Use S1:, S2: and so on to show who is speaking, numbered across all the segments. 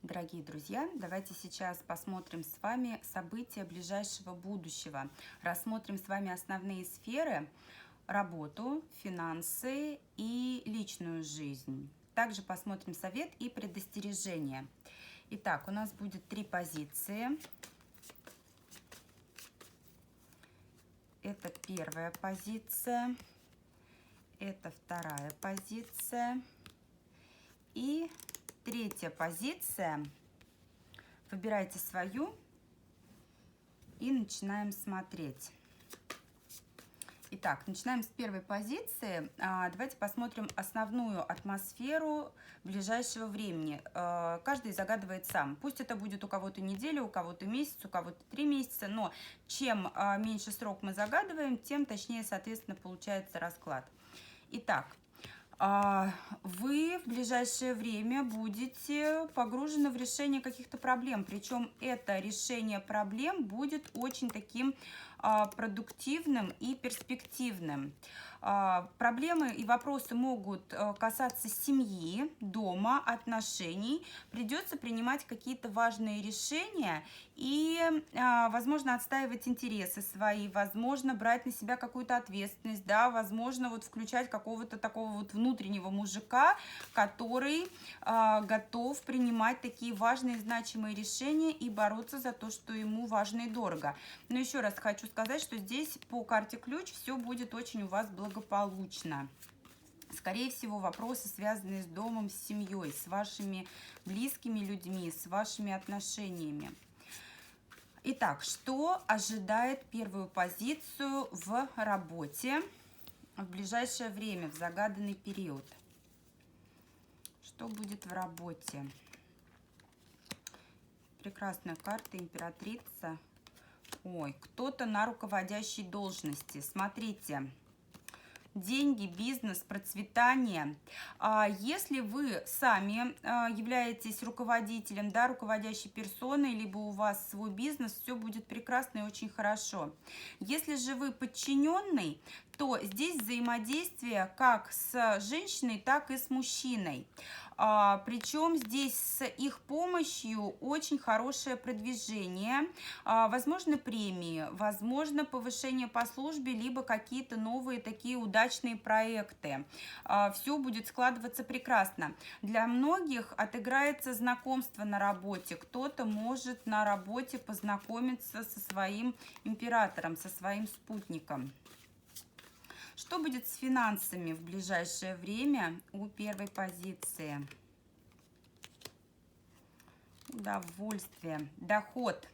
S1: Дорогие друзья, давайте сейчас посмотрим с вами события ближайшего будущего. Рассмотрим с вами основные сферы: работу, финансы и личную жизнь. Также посмотрим совет и предостережение. Итак, у нас будет 3 позиции. Это первая позиция, это вторая позиция и третья позиция. Выбирайте свою и начинаем смотреть. Итак, начинаем с первой позиции. Давайте посмотрим основную атмосферу ближайшего времени. Каждый загадывает сам. Пусть это будет у кого-то неделя, у кого-то месяц, у кого-то 3 месяца, но чем меньше срок мы загадываем, тем точнее, соответственно, получается расклад. Итак, вы в ближайшее время будете погружены в решение каких-то проблем, причем это решение проблем будет очень таким продуктивным и перспективным. Проблемы и вопросы могут касаться семьи, дома, отношений. Придется принимать какие-то важные решения и, возможно, отстаивать интересы свои, возможно, брать на себя какую-то ответственность, да, возможно, вот включать какого-то такого вот внутреннего мужика, который готов принимать такие важные, значимые решения и бороться за то, что ему важно и дорого. Но еще раз хочу сказать, что здесь по карте ключ все будет очень у вас благополучно. Скорее всего, вопросы, связанные с домом, с семьей, с вашими близкими людьми, с вашими отношениями. Итак, что ожидает первую позицию в работе в ближайшее время, в загаданный период? Что будет в работе? Прекрасная карта, императрица. Ой, кто-то на руководящей должности. Смотрите, деньги, бизнес, процветание. Если вы сами являетесь руководителем, да, руководящей персоной, либо у вас свой бизнес, все будет прекрасно и очень хорошо. Если же вы подчиненный, то здесь взаимодействие как с женщиной, так и с мужчиной. Причем здесь с их помощью очень хорошее продвижение, возможно, премии, возможно, повышение по службе, либо какие-то новые такие удачные проекты. Все будет складываться прекрасно. Для многих отыграется знакомство на работе. Кто-то может на работе познакомиться со своим императором, со своим спутником. Что будет с финансами в ближайшее время у первой позиции? Удовольствие, доход,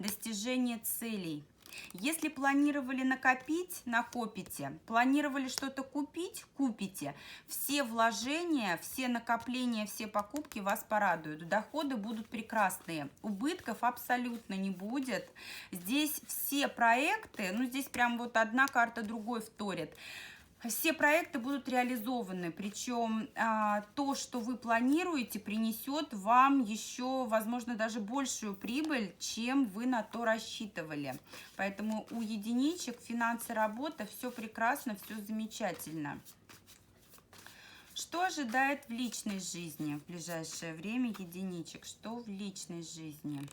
S1: достижение целей. Если планировали накопить, накопите. Планировали что-то купить, купите. Все вложения, все накопления, все покупки вас порадуют. Доходы будут прекрасные. Убытков абсолютно не будет. Здесь все проекты, ну здесь прям вот одна карта другой вторит. Все проекты будут реализованы, причем то, что вы планируете, принесет вам еще, возможно, даже большую прибыль, чем вы на то рассчитывали. Поэтому у единичек финансы, работа, все прекрасно, все замечательно. Что ожидает в личной жизни в ближайшее время единичек? Что в личной жизни?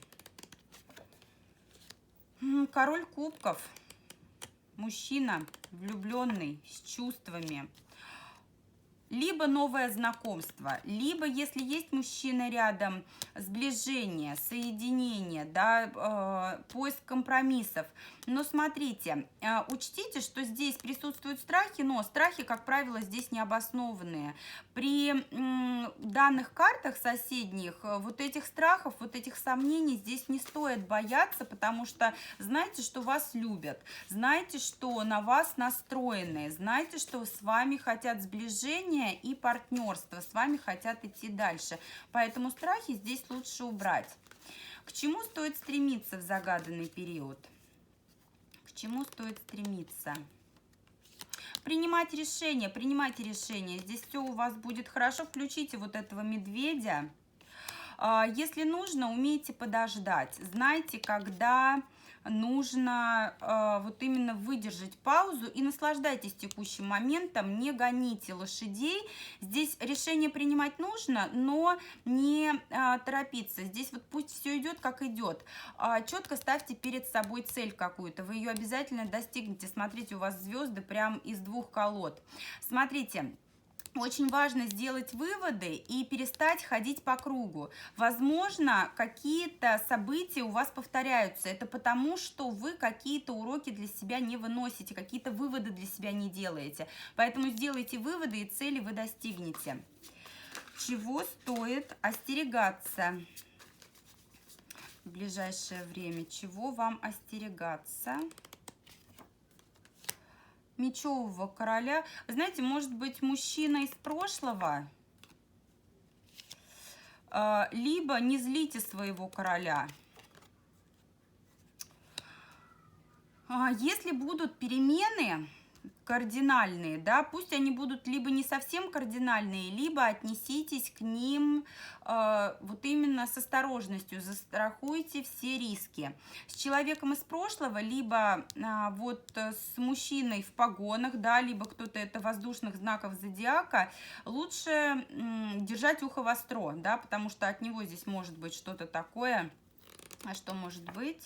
S1: Король кубков. Мужчина влюбленный, с чувствами. Либо новое знакомство, либо, если есть мужчина рядом, сближение, соединение, да, поиск компромиссов. Но смотрите, учтите, что здесь присутствуют страхи, но страхи, как правило, здесь необоснованные. При данных картах соседних вот этих страхов, вот этих сомнений здесь не стоит бояться, потому что знайте, что вас любят, знайте, что на вас настроены, знайте, что с вами хотят сближения и партнерство, с вами хотят идти дальше. Поэтому страхи здесь лучше убрать. К чему стоит стремиться в загаданный период? К чему стоит стремиться? Принимайте решения. Здесь все у вас будет хорошо. Включите вот этого медведя. Если нужно, умейте подождать. Знайте, когда нужно вот именно выдержать паузу и наслаждайтесь текущим моментом, не гоните лошадей. Здесь решение принимать нужно, но не торопиться. Здесь вот пусть все идет, как идет. Четко ставьте перед собой цель какую-то, вы ее обязательно достигнете. Смотрите, у вас звезды прям из двух колод. Смотрите. Очень важно сделать выводы и перестать ходить по кругу. Возможно, какие-то события у вас повторяются. Это потому, что вы какие-то уроки для себя не выносите, какие-то выводы для себя не делаете. Поэтому сделайте выводы, и цели вы достигнете. Чего стоит остерегаться в ближайшее время? Чего вам остерегаться? Мечевого короля. Вы знаете, может быть, мужчина из прошлого, либо не злите своего короля. Если будут перемены кардинальные, да, пусть они будут либо не совсем кардинальные, либо отнеситесь к ним вот именно с осторожностью, застрахуйте все риски. С человеком из прошлого, либо вот с мужчиной в погонах, да, либо кто-то это воздушных знаков зодиака, лучше держать ухо востро, да, потому что от него здесь может быть что-то такое. А что может быть?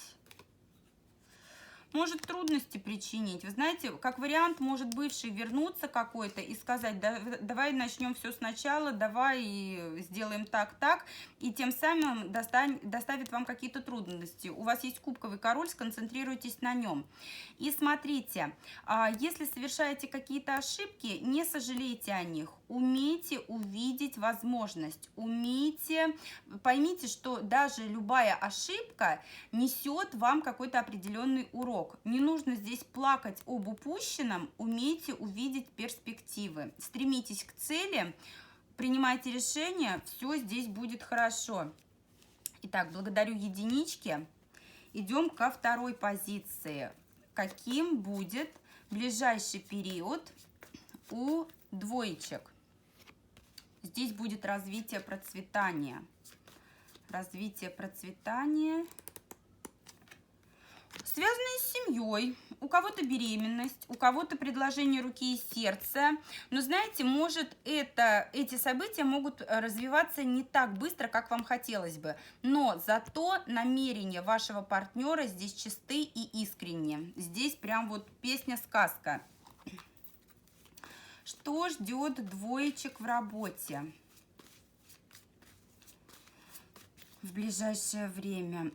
S1: Может трудности причинить. Вы знаете, как вариант, может бывший вернуться какой-то и сказать: давай начнем все сначала, давай сделаем так, и тем самым доставит вам какие-то трудности. У вас есть кубковый король, сконцентрируйтесь на нем. И смотрите, если совершаете какие-то ошибки, не сожалейте о них. Умейте увидеть возможность, поймите, что даже любая ошибка несет вам какой-то определенный урок. Не нужно здесь плакать об упущенном, умейте увидеть перспективы. Стремитесь к цели, принимайте решения, все здесь будет хорошо. Итак, благодарю единички. Идем ко второй позиции. Каким будет ближайший период у двоечек? Здесь будет развитие, процветание. Развитие, процветание. Связанные с семьей. У кого-то беременность, у кого-то предложение руки и сердца. Но знаете, может, эти события могут развиваться не так быстро, как вам хотелось бы. Но зато намерения вашего партнера здесь чисты и искренние. Здесь прям вот песня-сказка. Что ждет двоечек в работе в ближайшее время?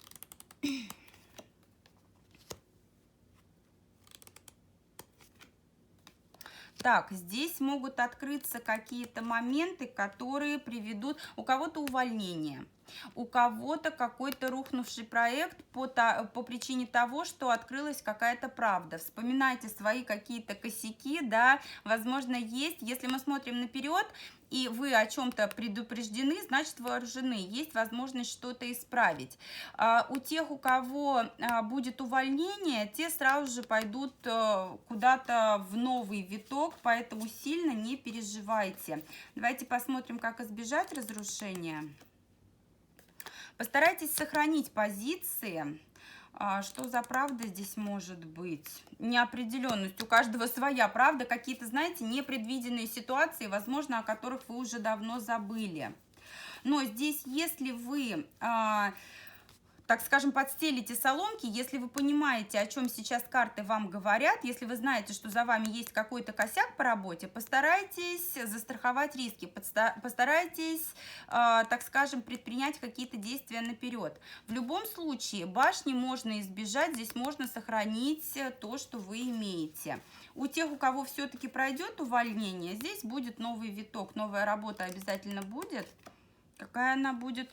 S1: Так, здесь могут открыться какие-то моменты, которые приведут у кого-то увольнение, у кого-то какой-то рухнувший проект по причине того, что открылась какая-то правда. Вспоминайте свои какие-то косяки, да, возможно, есть. Если мы смотрим наперед, и вы о чем-то предупреждены, значит, вооружены. Есть возможность что-то исправить. У тех, у кого будет увольнение, те сразу же пойдут куда-то в новый виток, поэтому сильно не переживайте. Давайте посмотрим, как избежать разрушения. Постарайтесь сохранить позиции. Что за правда здесь может быть? Неопределенность. У каждого своя правда. Какие-то, знаете, непредвиденные ситуации, возможно, о которых вы уже давно забыли. Но здесь, если вы, так скажем, подстелите соломки, если вы понимаете, о чем сейчас карты вам говорят, если вы знаете, что за вами есть какой-то косяк по работе, постарайтесь застраховать риски, постарайтесь, так скажем, предпринять какие-то действия наперед. В любом случае, башни можно избежать, здесь можно сохранить то, что вы имеете. У тех, у кого все-таки пройдет увольнение, здесь будет новый виток, новая работа обязательно будет. Какая она будет?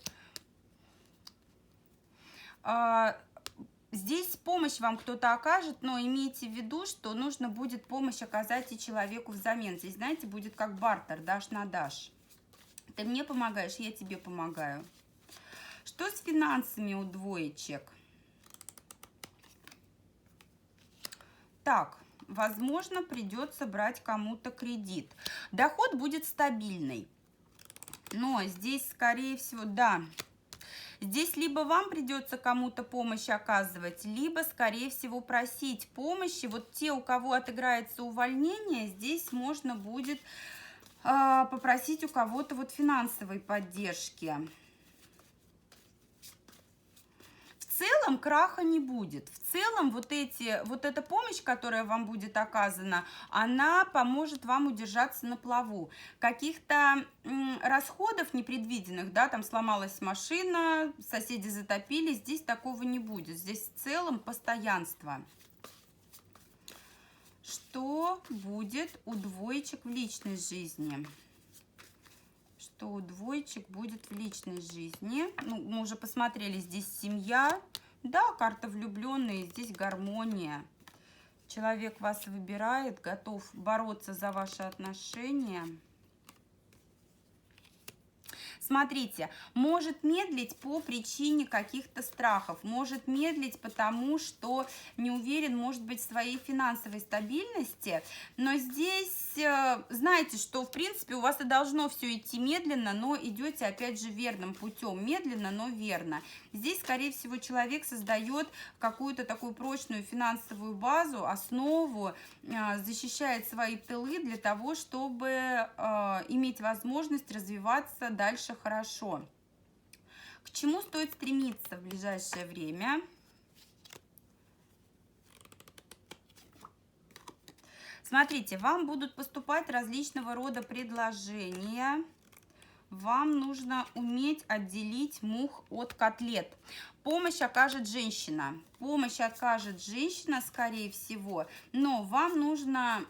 S1: Здесь помощь вам кто-то окажет, но имейте в виду, что нужно будет помощь оказать и человеку взамен. Здесь, знаете, будет как бартер, дашь на дашь. Ты мне помогаешь, я тебе помогаю. Что с финансами у двоечек? Так, возможно, придется брать кому-то кредит. Доход будет стабильный, но здесь, скорее всего, да. Здесь либо вам придется кому-то помощь оказывать, либо, скорее всего, просить помощи. Вот те, у кого отыграется увольнение, здесь можно будет попросить у кого-то вот финансовой поддержки. В целом краха не будет. В целом вот эта помощь, которая вам будет оказана, она поможет вам удержаться на плаву. Каких-то расходов непредвиденных, да, там сломалась машина, соседи затопили, здесь такого не будет. Здесь в целом постоянство. Что будет у двоечек в личной жизни? Что у двоечек будет в личной жизни? Ну, мы уже посмотрели, здесь семья, да, карта влюбленные, здесь гармония. Человек вас выбирает, готов бороться за ваши отношения. Смотрите, может медлить по причине каких-то страхов, может медлить потому, что не уверен, может быть, в своей финансовой стабильности, но здесь знаете, что, в принципе, у вас и должно все идти медленно, но идете, опять же, верным путем, медленно, но верно. Здесь, скорее всего, человек создает какую-то такую прочную финансовую базу, основу, защищает свои тылы для того, чтобы иметь возможность развиваться дальше хорошо. К чему стоит стремиться в ближайшее время? Смотрите, вам будут поступать различного рода предложения. Вам нужно уметь отделить мух от котлет. Помощь окажет женщина. Помощь окажет женщина, скорее всего. Но вам нужно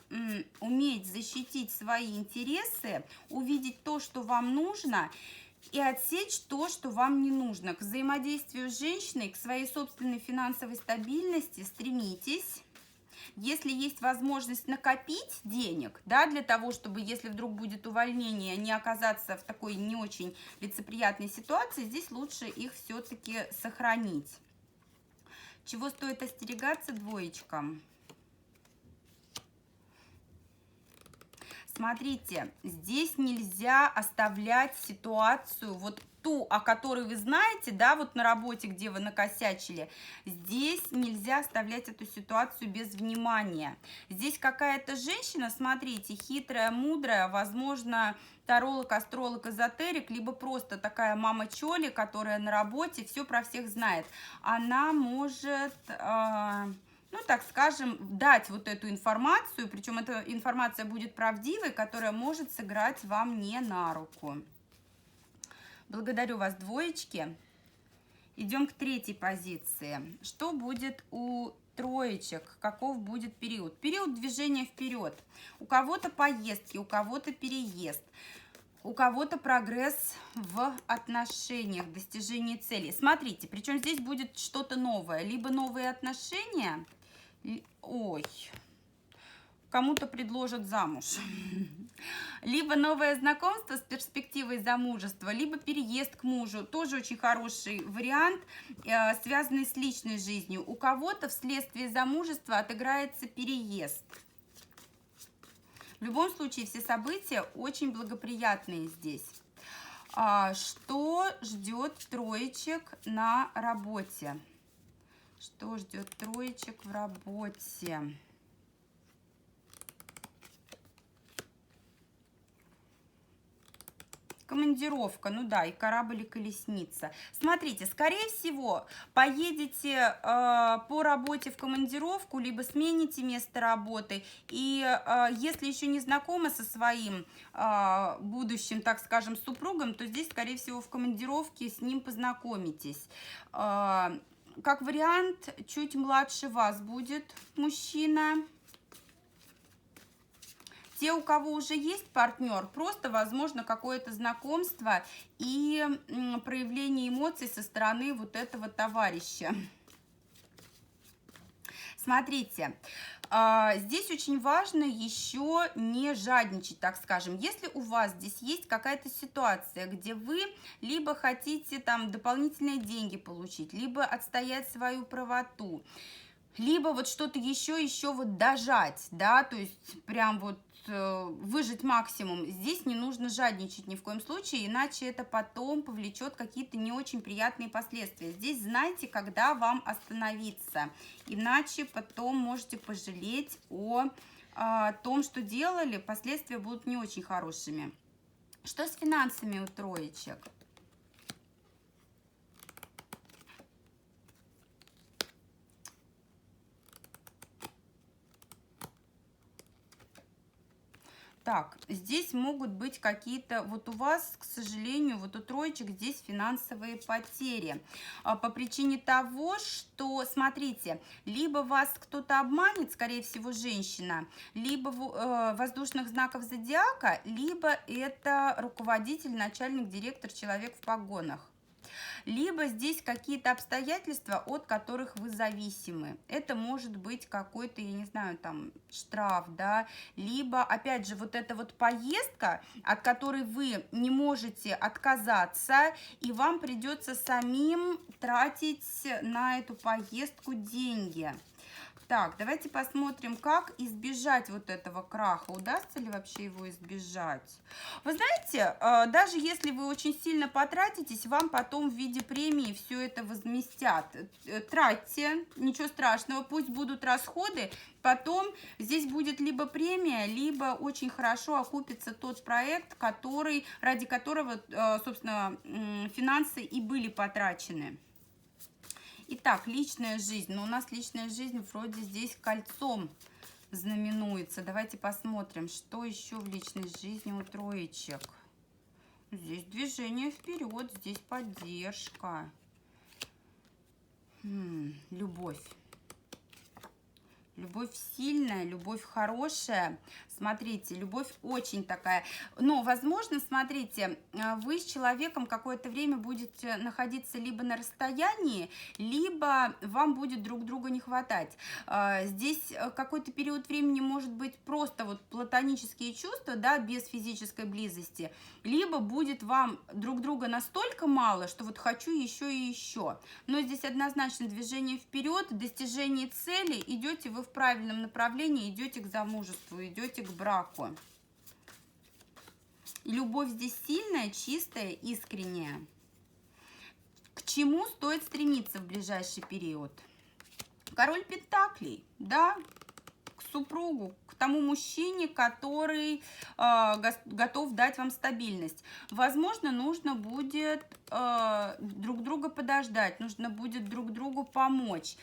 S1: уметь защитить свои интересы, увидеть то, что вам нужно, и отсечь то, что вам не нужно. К взаимодействию с женщиной, к своей собственной финансовой стабильности стремитесь. Если есть возможность накопить денег, да, для того, чтобы, если вдруг будет увольнение, не оказаться в такой не очень лицеприятной ситуации, здесь лучше их все-таки сохранить. Чего стоит остерегаться двоечкам? Смотрите, здесь нельзя оставлять ситуацию, вот ту, о которой вы знаете, да, вот на работе, где вы накосячили, здесь нельзя оставлять эту ситуацию без внимания. Здесь какая-то женщина, смотрите, хитрая, мудрая, возможно, таролог, астролог, эзотерик, либо просто такая мама Чоли, которая на работе все про всех знает. Она может... ну, так скажем, дать вот эту информацию, причем эта информация будет правдивой, которая может сыграть вам не на руку. Благодарю вас, двоечки. Идем к третьей позиции. Что будет у троечек? Каков будет период? Период движения вперед. У кого-то поездки, у кого-то переезд. У кого-то прогресс в отношениях, достижение целей. Смотрите, причем здесь будет что-то новое. Либо новые отношения... Ой, кому-то предложат замуж. Либо новое знакомство с перспективой замужества, либо переезд к мужу. Тоже очень хороший вариант, связанный с личной жизнью. У кого-то вследствие замужества отыграется переезд. В любом случае, все события очень благоприятные здесь. Что ждет троечек на работе? Что ждет троечек в работе? Командировка, ну да, и корабль, и колесница. Смотрите, скорее всего, поедете по работе в командировку, либо смените место работы. И если еще не знакомы со своим будущим, так скажем, супругом, то здесь, скорее всего, в командировке с ним познакомитесь. Как вариант, чуть младше вас будет мужчина. Те, у кого уже есть партнер, просто, возможно, какое-то знакомство и проявление эмоций со стороны вот этого товарища. Смотрите, здесь очень важно еще не жадничать, так скажем. Если у вас здесь есть какая-то ситуация, где вы либо хотите там дополнительные деньги получить, либо отстоять свою правоту, либо вот что-то еще вот дожать, да, то есть прям вот выжить максимум. Здесь не нужно жадничать ни в коем случае, иначе это потом повлечет какие-то не очень приятные последствия. Здесь знайте, когда вам остановиться, иначе потом можете пожалеть о том, что делали, последствия будут не очень хорошими. Что с финансами у троечек? Так, здесь могут быть какие-то, вот у вас, к сожалению, вот у троечек здесь финансовые потери. По причине того, что, смотрите, либо вас кто-то обманет, скорее всего, женщина, либо воздушных знаков зодиака, либо это руководитель, начальник, директор, человек в погонах. Либо здесь какие-то обстоятельства, от которых вы зависимы. Это может быть какой-то, я не знаю, там, штраф, да, либо, опять же, вот эта вот поездка, от которой вы не можете отказаться, и вам придется самим тратить на эту поездку деньги. Так, давайте посмотрим, как избежать вот этого краха. Удастся ли вообще его избежать? Вы знаете, даже если вы очень сильно потратитесь, вам потом в виде премии все это возместят. Тратьте, ничего страшного, пусть будут расходы. Потом здесь будет либо премия, либо очень хорошо окупится тот проект, ради которого, собственно, финансы и были потрачены. Итак, личная жизнь. Но у нас личная жизнь вроде здесь кольцом знаменуется. Давайте посмотрим, что еще в личной жизни у троечек. Здесь движение вперед, здесь поддержка. Любовь. Любовь сильная, любовь хорошая. Смотрите, любовь очень такая. Но, возможно, смотрите, вы с человеком какое-то время будете находиться либо на расстоянии, либо вам будет друг друга не хватать. Здесь какой-то период времени может быть просто вот платонические чувства, да, без физической близости, либо будет вам друг друга настолько мало, что вот хочу еще и еще. Но здесь однозначно движение вперед, достижение цели, идете вы в правильном направлении, идете к замужеству, идете к браку. И любовь здесь сильная, чистая, искренняя. К чему стоит стремиться в ближайший период? Король Пентаклей, да, к супругу, к тому мужчине, который готов дать вам стабильность. Возможно, нужно будет друг друга подождать, нужно будет друг другу помочь.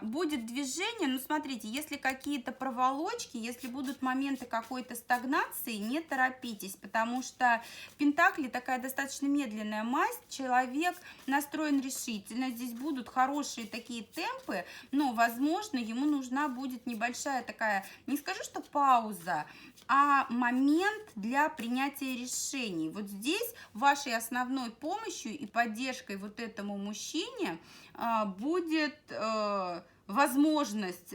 S1: Будет движение, но смотрите, если какие-то проволочки, если будут моменты какой-то стагнации, не торопитесь, потому что Пентакли такая достаточно медленная масть, человек настроен решительно, здесь будут хорошие такие темпы, но, возможно, ему нужна будет небольшая такая, не скажу, что пауза, а момент для принятия решений. Вот здесь вашей основной помощью и поддержкой вот этому мужчине будет возможность,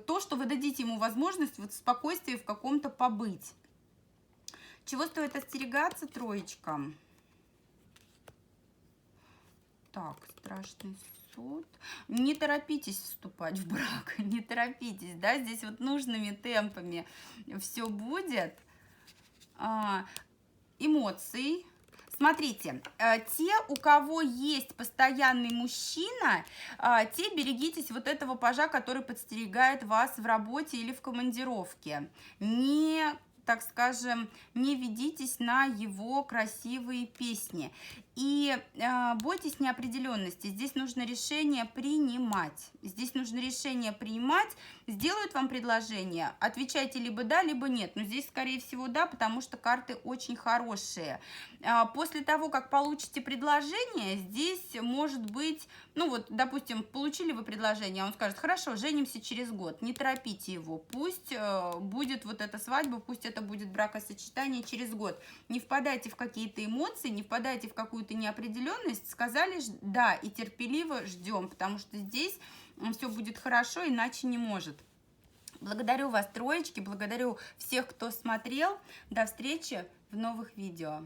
S1: то, что вы дадите ему возможность вот в спокойствии в каком-то побыть. Чего стоит остерегаться троечкам? Так, страшный суд. Не торопитесь вступать в брак, не торопитесь, да, здесь вот нужными темпами все будет. Эмоций. Смотрите, те, у кого есть постоянный мужчина, те берегитесь вот этого пажа, который подстерегает вас в работе или в командировке. Не, так скажем, не ведитесь на его красивые песни. И бойтесь неопределенности. Здесь нужно решение принимать. Здесь нужно решение принимать. Сделают вам предложение, отвечайте либо да, либо нет. Но здесь, скорее всего, да, потому что карты очень хорошие. После того, как получите предложение, здесь может быть, ну вот, допустим, получили вы предложение, а он скажет, хорошо, женимся через год. Не торопите его. Пусть будет вот эта свадьба, пусть это будет бракосочетание через год. Не впадайте в какие-то эмоции, не впадайте в какую-то неопределенность, сказали да и терпеливо ждем, потому что здесь все будет хорошо, иначе не может. Благодарю вас, троечки, благодарю всех, кто смотрел. До встречи в новых видео.